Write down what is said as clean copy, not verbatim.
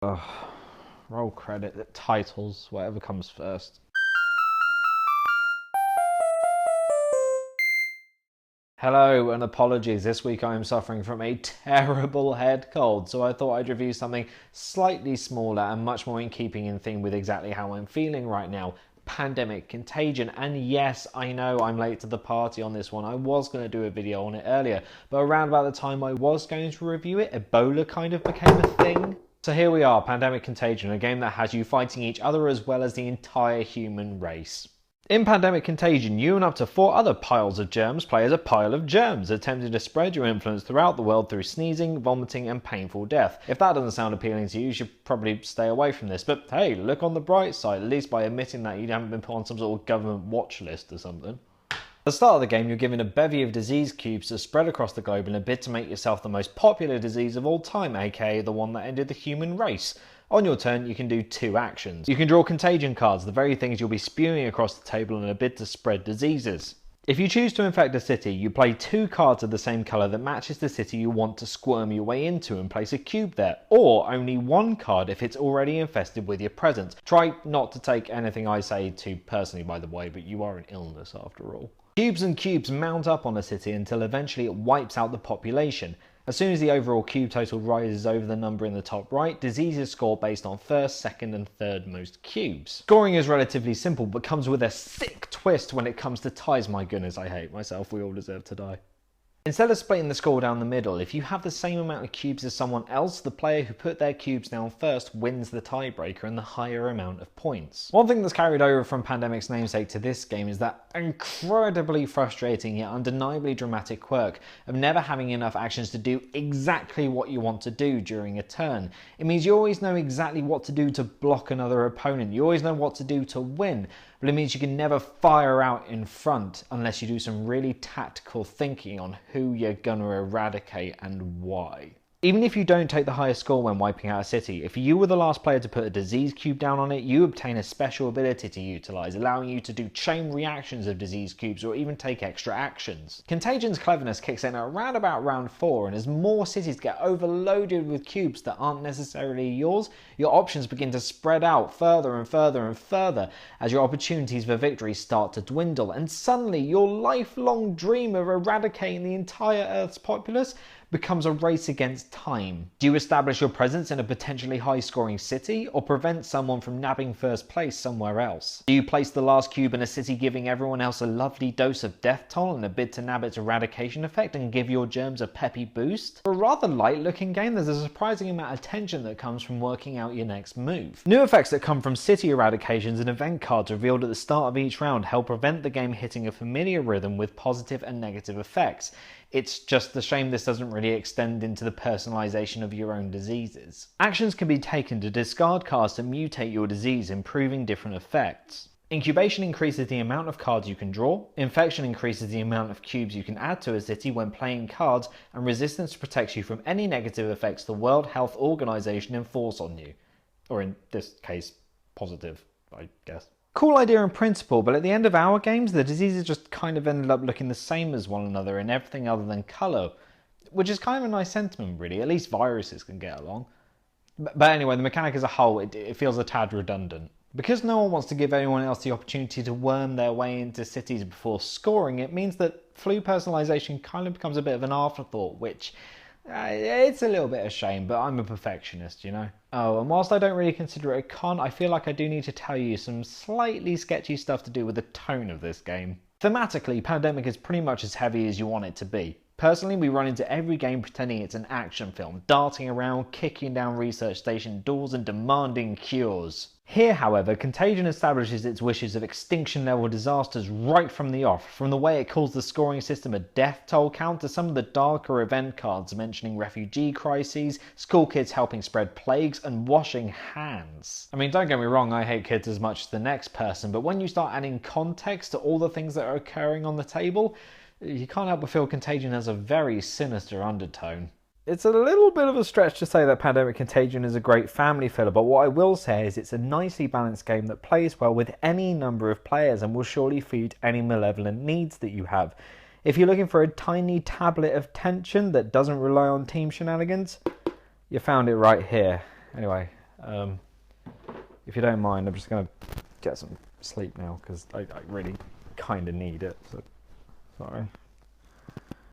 Ugh. Roll credit, titles, whatever comes first. Hello and apologies, this week I am suffering from a terrible head cold, so I thought I'd review something slightly smaller and much more in keeping in theme with exactly how I'm feeling right now. Pandemic Contagion. And yes, I know I'm late to the party on this one. I was going to do a video on it earlier, but around about the time I was going to review it, Ebola kind of became a thing. So here we are, Pandemic Contagion, a game that has you fighting each other as well as the entire human race. In Pandemic Contagion, you and up to 4 other piles of germs play as a pile of germs, attempting to spread your influence throughout the world through sneezing, vomiting and painful death. If that doesn't sound appealing to you, you should probably stay away from this, but hey, look on the bright side, at least by admitting that you haven't been put on some sort of government watch list or something. At the start of the game, you're given a bevy of disease cubes that spread across the globe in a bid to make yourself the most popular disease of all time, aka the one that ended the human race. On your turn, you can do 2 actions. You can draw contagion cards, the very things you'll be spewing across the table in a bid to spread diseases. If you choose to infect a city, you play 2 cards of the same colour that matches the city you want to squirm your way into and place a cube there, or only 1 card if it's already infested with your presence. Try not to take anything I say too personally, by the way, but you are an illness after all. Cubes and cubes mount up on a city until eventually it wipes out the population. As soon as the overall cube total rises over the number in the top right, diseases score based on first, second and third most cubes. Scoring is relatively simple, but comes with a sick twist when it comes to ties. My goodness, I hate myself, we all deserve to die. Instead of splitting the score down the middle, if you have the same amount of cubes as someone else, the player who put their cubes down first wins the tiebreaker and the higher amount of points. One thing that's carried over from Pandemic's namesake to this game is that incredibly frustrating yet undeniably dramatic quirk of never having enough actions to do exactly what you want to do during a turn. It means you always know exactly what to do to block another opponent, you always know what to do to win, but it means you can never fire out in front unless you do some really tactical thinking on who you're gonna eradicate and why. Even if you don't take the highest score when wiping out a city, if you were the last player to put a disease cube down on it, you obtain a special ability to utilise, allowing you to do chain reactions of disease cubes or even take extra actions. Contagion's cleverness kicks in around about round 4, and as more cities get overloaded with cubes that aren't necessarily yours, your options begin to spread out further and further and further as your opportunities for victory start to dwindle, and suddenly your lifelong dream of eradicating the entire Earth's populace becomes a race against time. Do you establish your presence in a potentially high-scoring city, or prevent someone from nabbing first place somewhere else? Do you place the last cube in a city, giving everyone else a lovely dose of death toll in a bid to nab its eradication effect and give your germs a peppy boost? For a rather light-looking game, there's a surprising amount of tension that comes from working out your next move. New effects that come from city eradications and event cards revealed at the start of each round help prevent the game hitting a familiar rhythm with positive and negative effects. It's just a shame this doesn't really extend into the personalisation of your own diseases. Actions can be taken to discard cards to mutate your disease, improving different effects. Incubation increases the amount of cards you can draw, infection increases the amount of cubes you can add to a city when playing cards, and resistance protects you from any negative effects the World Health Organization enforce on you. Or in this case, positive, I guess. Cool idea in principle, but at the end of our games, the diseases just kind of ended up looking the same as one another in everything other than colour, which is kind of a nice sentiment really, at least viruses can get along. But anyway, the mechanic as a whole, it feels a tad redundant. Because no one wants to give anyone else the opportunity to worm their way into cities before scoring, it means that flu personalisation kind of becomes a bit of an afterthought, which it's a little bit of a shame, but I'm a perfectionist, you know. Oh, and whilst I don't really consider it a con, I feel like I do need to tell you some slightly sketchy stuff to do with the tone of this game. Thematically, Pandemic is pretty much as heavy as you want it to be. Personally, we run into every game pretending it's an action film, darting around, kicking down research station doors and demanding cures. Here, however, Contagion establishes its wishes of extinction-level disasters right from the off, from the way it calls the scoring system a death toll count to some of the darker event cards mentioning refugee crises, school kids helping spread plagues, and washing hands. I mean, don't get me wrong, I hate kids as much as the next person, but when you start adding context to all the things that are occurring on the table, you can't help but feel Contagion has a very sinister undertone. It's a little bit of a stretch to say that Pandemic Contagion is a great family filler, but what I will say is it's a nicely balanced game that plays well with any number of players and will surely feed any malevolent needs that you have. If you're looking for a tiny tablet of tension that doesn't rely on team shenanigans, you found it right here. Anyway, If you don't mind, I'm just going to get some sleep now because I really kind of need it. So, sorry.